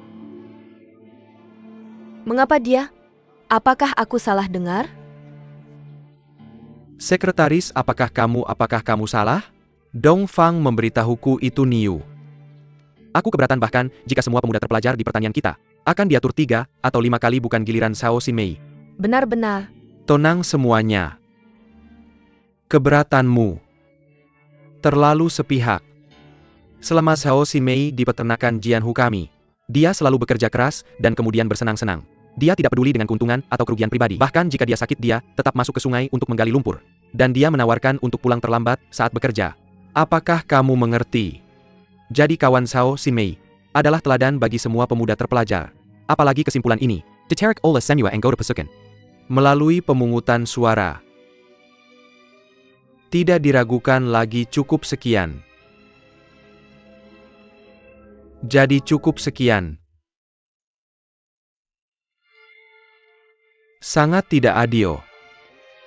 Mengapa dia? Apakah aku salah dengar? Sekretaris, apakah kamu salah? Dong Fang memberitahuku itu Niu. Aku keberatan bahkan jika semua pemuda terpelajar di pertanian kita akan diatur 3 atau 5 kali, bukan giliran Zhao Xinmei. Benar-benar. Tenang semuanya. Keberatanmu terlalu sepihak. Selama Zhao Xinmei di peternakan Jianhu kami, dia selalu bekerja keras dan kemudian bersenang-senang. Dia tidak peduli dengan keuntungan atau kerugian pribadi. Bahkan jika dia sakit, dia tetap masuk ke sungai untuk menggali lumpur. Dan dia menawarkan untuk pulang terlambat saat bekerja. Apakah kamu mengerti? Jadi kawan Zhao Xinmei adalah teladan bagi semua pemuda terpelajar. Apalagi kesimpulan ini. Ditarik oleh Senua Anggota Pasukan. Melalui pemungutan suara. Tidak diragukan lagi, cukup sekian. Jadi cukup sekian. Sangat tidak adil.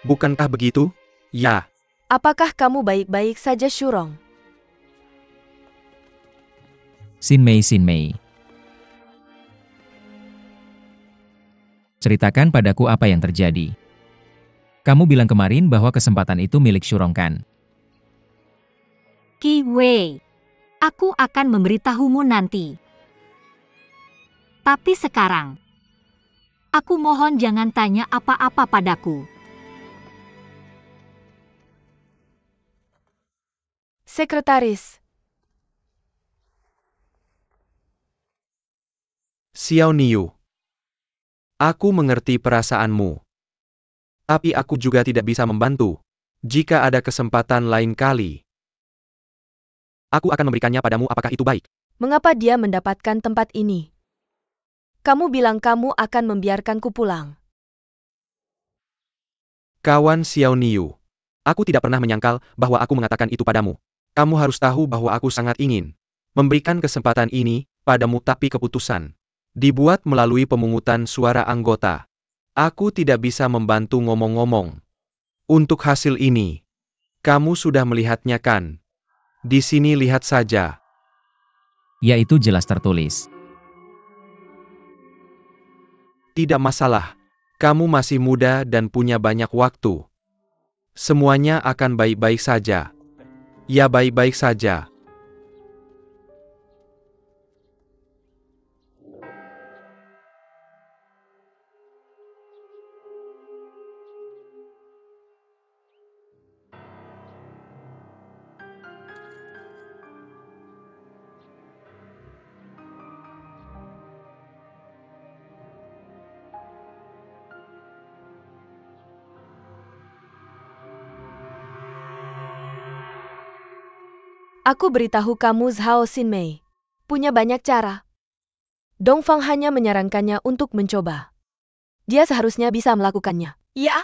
Bukankah begitu? Ya. Apakah kamu baik-baik saja, Shurong? Xinmei. Ceritakan padaku apa yang terjadi. Kamu bilang kemarin bahwa kesempatan itu milik Shurong kan? Qi Wei, aku akan memberitahumu nanti. Tapi sekarang, aku mohon jangan tanya apa-apa padaku. Sekretaris. Xiao Niu. Aku mengerti perasaanmu. Tapi aku juga tidak bisa membantu. Jika ada kesempatan lain kali, aku akan memberikannya padamu. Apakah itu baik? Mengapa dia mendapatkan tempat ini? Kamu bilang kamu akan membiarkanku pulang. Kawan Xiao Niu. Aku tidak pernah menyangkal bahwa aku mengatakan itu padamu. Kamu harus tahu bahwa aku sangat ingin memberikan kesempatan ini padamu, tapi keputusan dibuat melalui pemungutan suara anggota. Aku tidak bisa membantu ngomong-ngomong. Untuk hasil ini, kamu sudah melihatnya kan? Di sini lihat saja. Yaitu jelas tertulis. Tidak masalah. Kamu masih muda dan punya banyak waktu. Semuanya akan baik-baik saja. Ya, baik-baik saja. Aku beritahu kamu, Zhao Xinmei. Punya banyak cara. Dong Fang hanya menyarankannya untuk mencoba. Dia seharusnya bisa melakukannya. Ya?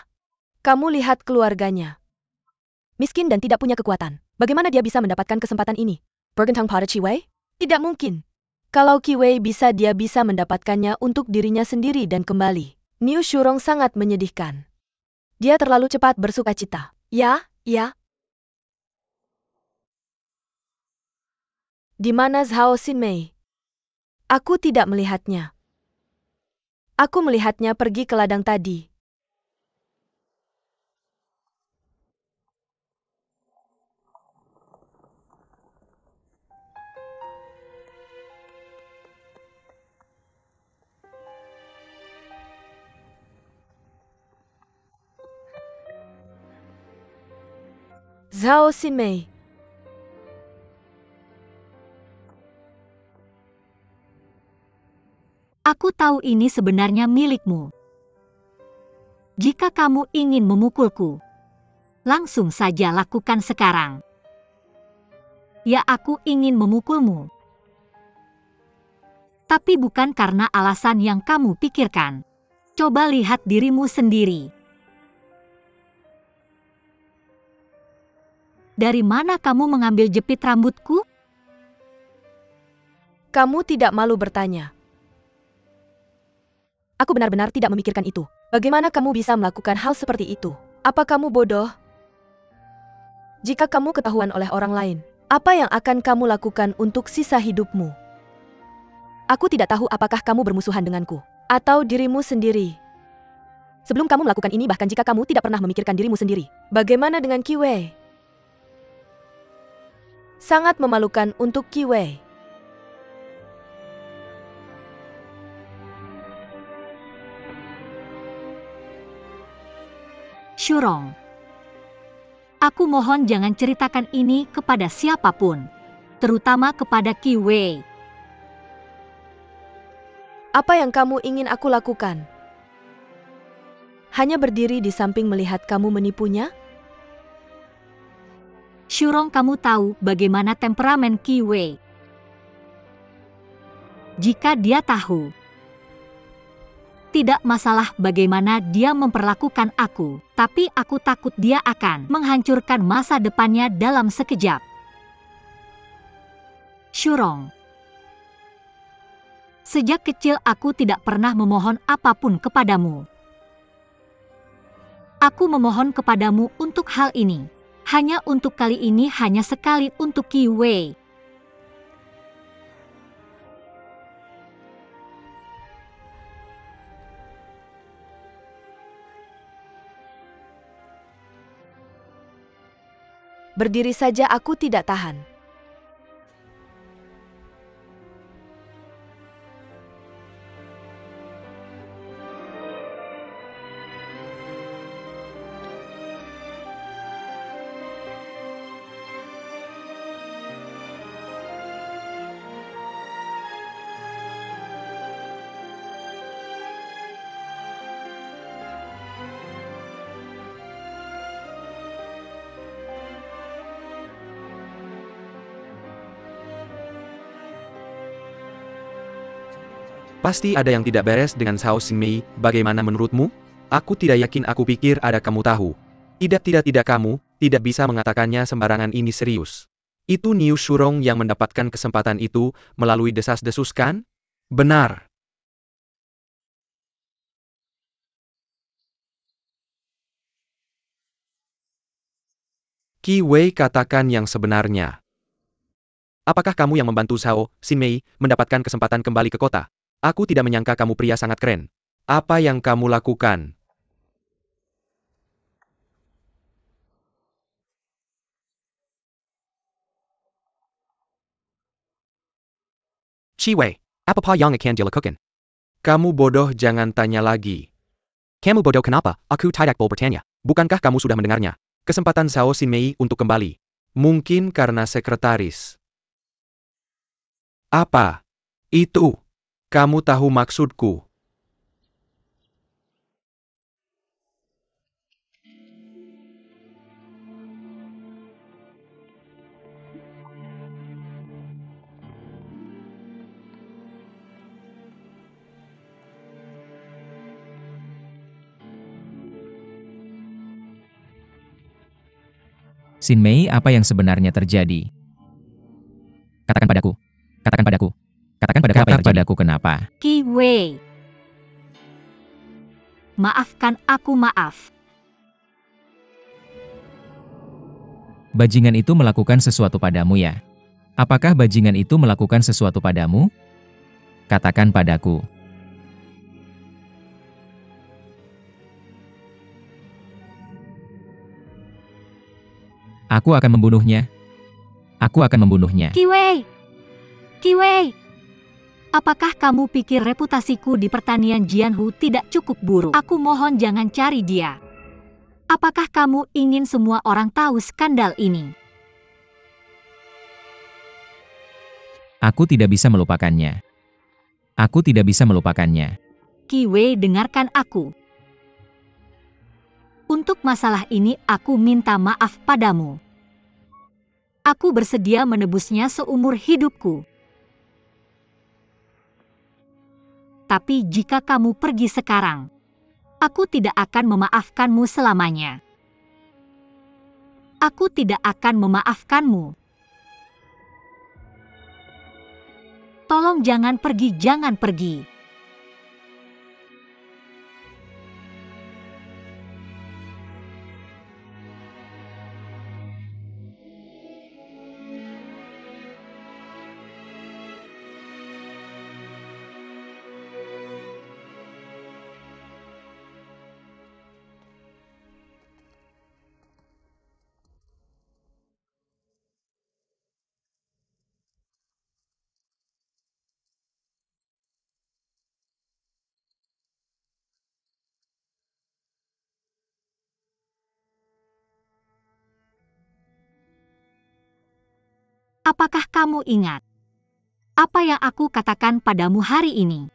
Kamu lihat keluarganya. Miskin dan tidak punya kekuatan. Bagaimana dia bisa mendapatkan kesempatan ini? Bergentang pada Qi Wei? Tidak mungkin. Kalau Qi Wei bisa, dia bisa mendapatkannya untuk dirinya sendiri dan kembali. Niu Shurong sangat menyedihkan. Dia terlalu cepat bersukacita. Ya. Di mana Zhao Xinmei? Aku tidak melihatnya. Aku melihatnya pergi ke ladang tadi. Zhao Xinmei. Aku tahu ini sebenarnya milikmu. Jika kamu ingin memukulku, langsung saja lakukan sekarang. Ya, aku ingin memukulmu. Tapi bukan karena alasan yang kamu pikirkan. Coba lihat dirimu sendiri. Dari mana kamu mengambil jepit rambutku? Kamu tidak malu bertanya. Aku benar-benar tidak memikirkan itu. Bagaimana kamu bisa melakukan hal seperti itu? Apa kamu bodoh? Jika kamu ketahuan oleh orang lain, apa yang akan kamu lakukan untuk sisa hidupmu? Aku tidak tahu apakah kamu bermusuhan denganku, atau dirimu sendiri. Sebelum kamu melakukan ini, bahkan jika kamu tidak pernah memikirkan dirimu sendiri, bagaimana dengan Qi Wei? Sangat memalukan untuk Qi Wei. Shurong, aku mohon jangan ceritakan ini kepada siapapun, terutama kepada Qi Wei. Apa yang kamu ingin aku lakukan? Hanya berdiri di samping melihat kamu menipunya? Shurong, kamu tahu bagaimana temperamen Qi Wei. Jika dia tahu, tidak masalah bagaimana dia memperlakukan aku, tapi aku takut dia akan menghancurkan masa depannya dalam sekejap. Shurong, sejak kecil aku tidak pernah memohon apapun kepadamu. Aku memohon kepadamu untuk hal ini. Hanya untuk kali ini, hanya sekali untuk Qi Wei. Berdiri saja aku tidak tahan. Pasti ada yang tidak beres dengan Zhao Xinmei, bagaimana menurutmu? Aku tidak yakin, aku pikir ada kamu tahu. Tidak kamu, tidak bisa mengatakannya sembarangan, ini serius. Itu Niu Shurong yang mendapatkan kesempatan itu, melalui desas-desus kan? Benar. Qi Wei katakan yang sebenarnya. Apakah kamu yang membantu Zhao Xinmei mendapatkan kesempatan kembali ke kota? Aku tidak menyangka kamu pria sangat keren. Apa yang kamu lakukan? Qi Wei, apa yang akan dilakukan? Kamu bodoh, jangan tanya lagi. Kamu bodoh kenapa? Aku tidak boleh bertanya. Bukankah kamu sudah mendengarnya? Kesempatan Zhao Xinmei untuk kembali. Mungkin karena sekretaris. Apa? Itu. Kamu tahu maksudku. Xinmei, apa yang sebenarnya terjadi? Katakan padaku. Katakan padaku. Katakan padaku apa yang terjadi. Padaku kenapa? Qi Wei, maafkan aku, maaf. Bajingan itu melakukan sesuatu padamu ya? Apakah bajingan itu melakukan sesuatu padamu? Katakan padaku. Aku akan membunuhnya. Aku akan membunuhnya. Qi Wei! Qi Wei! Apakah kamu pikir reputasiku di pertanian Jianhu tidak cukup buruk? Aku mohon jangan cari dia. Apakah kamu ingin semua orang tahu skandal ini? Aku tidak bisa melupakannya. Aku tidak bisa melupakannya. Qi Wei, dengarkan aku. Untuk masalah ini aku minta maaf padamu. Aku bersedia menebusnya seumur hidupku. Tapi jika kamu pergi sekarang, aku tidak akan memaafkanmu selamanya. Aku tidak akan memaafkanmu. Tolong jangan pergi, jangan pergi. Apakah kamu ingat apa yang aku katakan padamu hari ini?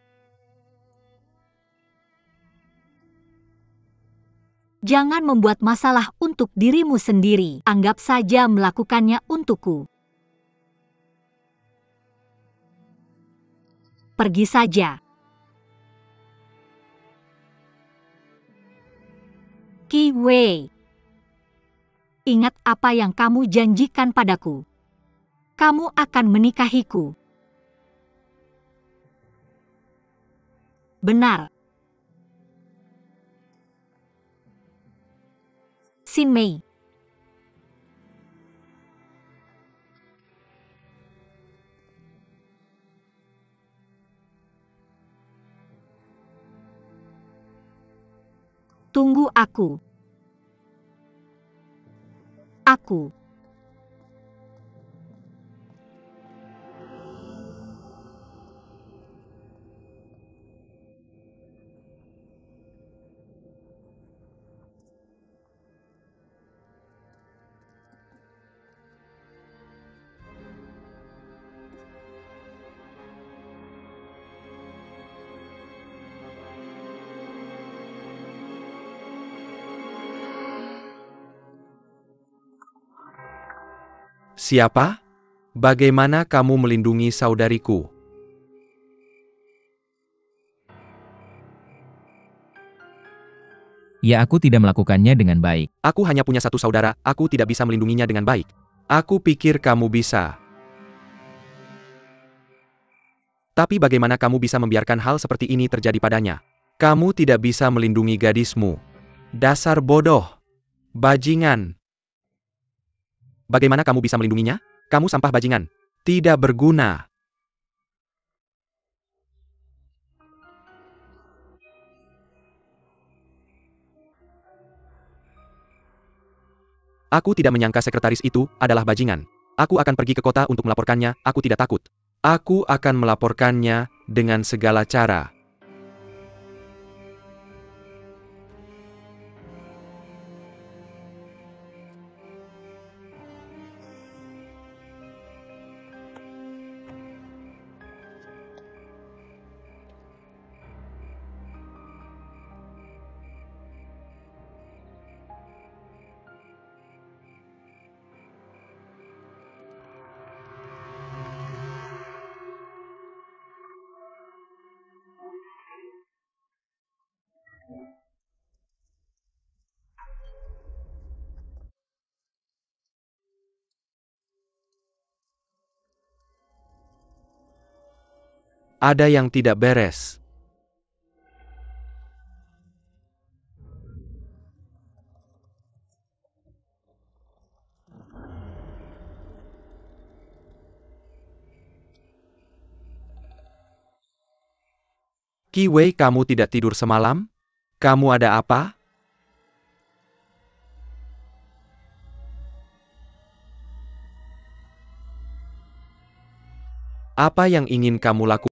Jangan membuat masalah untuk dirimu sendiri. Anggap saja melakukannya untukku. Pergi saja. Qi Wei, ingat apa yang kamu janjikan padaku. Kamu akan menikahiku. Benar. Xin Mei. Tunggu aku. Aku. Siapa? Bagaimana kamu melindungi saudariku? Ya, aku tidak melakukannya dengan baik. Aku hanya punya satu saudara, aku tidak bisa melindunginya dengan baik. Aku pikir kamu bisa. Tapi bagaimana kamu bisa membiarkan hal seperti ini terjadi padanya? Kamu tidak bisa melindungi gadismu. Dasar bodoh. Bajingan. Bagaimana kamu bisa melindunginya? Kamu sampah bajingan. Tidak berguna. Aku tidak menyangka sekretaris itu adalah bajingan. Aku akan pergi ke kota untuk melaporkannya, aku tidak takut. Aku akan melaporkannya dengan segala cara. Ada yang tidak beres. Qi Wei, kamu tidak tidur semalam? Kamu ada apa? Apa yang ingin kamu lakukan?